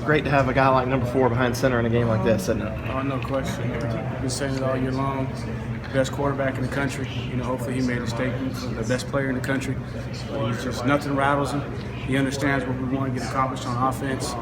great to have a guy like number 4 behind center in a game like this, isn't it? Oh, no question. I've been saying it all year long. Best quarterback in the country. Hopefully he made a statement for the best player in the country. He's just nothing rattles him. He understands what we want to get accomplished on offense.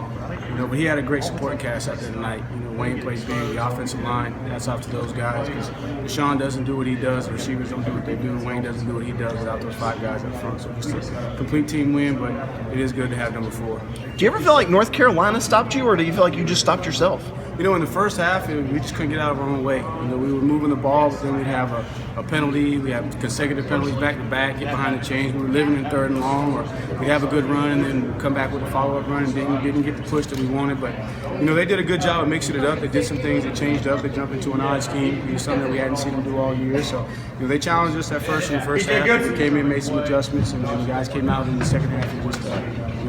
But he had a great supporting cast out there tonight. Wayne plays big, the offensive line. That's off to those guys because Deshaun doesn't do what he does, the receivers don't do what they do, Wayne doesn't do what he does without those 5 guys up front. So just a complete team win, but it is good to have number 4. Do you ever feel like North Carolina stopped you, or do you feel like you just stopped yourself? In the first half, we just couldn't get out of our own way. We were moving the ball, but then we'd have a penalty. We have consecutive penalties back-to-back, get behind the chains. We were living in 3rd and long, or we'd have a good run and then come back with a follow-up run and didn't get the push that we wanted. But, they did a good job of mixing it up. They did some things. They changed up. They jumped into an odd scheme, something that we hadn't seen them do all year. So, they challenged us at first in the first half. We came in, made some adjustments, and then the guys came out in the second half and just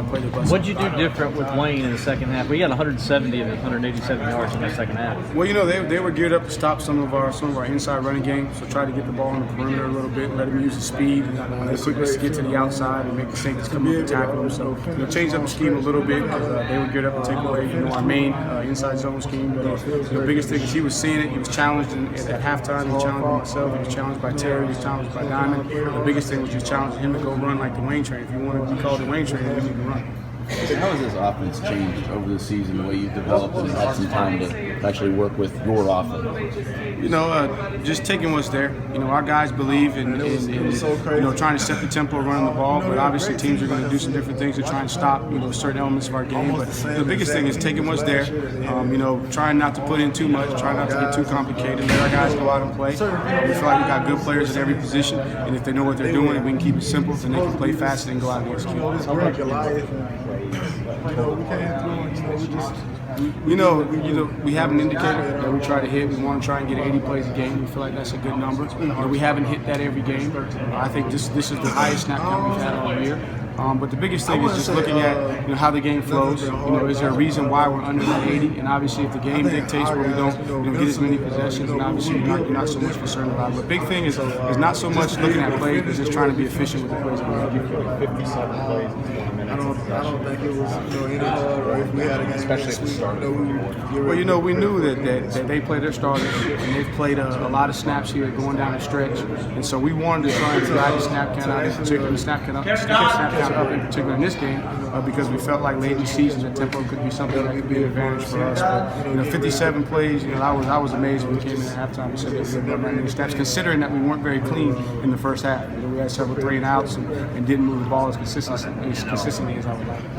played their best. What did you do different with Wayne in the second half? We got 170 of 187 yards in the second half. Well, they were geared up to stop some of our inside running game, so try to get the ball on the perimeter a little bit, let them use the speed, the quickness to get to the outside and make the safeties come up and tackle them. So change up the scheme a little bit because they were geared up to take away our main inside zone scheme. But the biggest thing is he was seeing it. He was challenged at halftime. He was challenged himself. He was challenged by Terry. He was challenged by Diamond. The biggest thing was just challenging him to go run like the Wayne train. If you want to be called the Wayne train, you need to run. How has this offense changed over the season, the way you've developed and had some time to actually work with your offense? Just taking what's there. Our guys believe in trying to set the tempo running the ball, but obviously teams are going to do some different things to try and stop, certain elements of our game. But the biggest thing is taking what's there, trying not to put in too much, trying not to get too complicated, let our guys go out and play. We feel like we got good players at every position, and if they know what they're doing and we can keep it simple, then they can play fast and go out and execute. We have an indicator that we try to hit. We want to try and get 80 plays a game. We feel like that's a good number. We haven't hit that every game. I think this is the highest snap count we've had all year. But the biggest thing is just looking at how the game flows. Is there a reason why we're under that 80? And obviously, if the game dictates where we don't get as many possessions, and obviously you're not so much concerned about it. But big thing is not so much looking at plays, but just trying to be efficient with the plays. 57 plays in 20 minutes. I don't think it was any harder if we had a game especially this at the week. start. Well, we knew that they played their starters, and they've played a lot of snaps here going down the stretch. And so we wanted to try and drive the snap count out, in particular the snap count up in particular in this game, because we felt like late in the season the tempo could be something that could be an advantage for us. But 57 plays, I was amazed when we came in at halftime and said that we had done many snaps, considering that we weren't very clean in the first half. We had several 3-and-outs and didn't move the ball as consistently as I would like.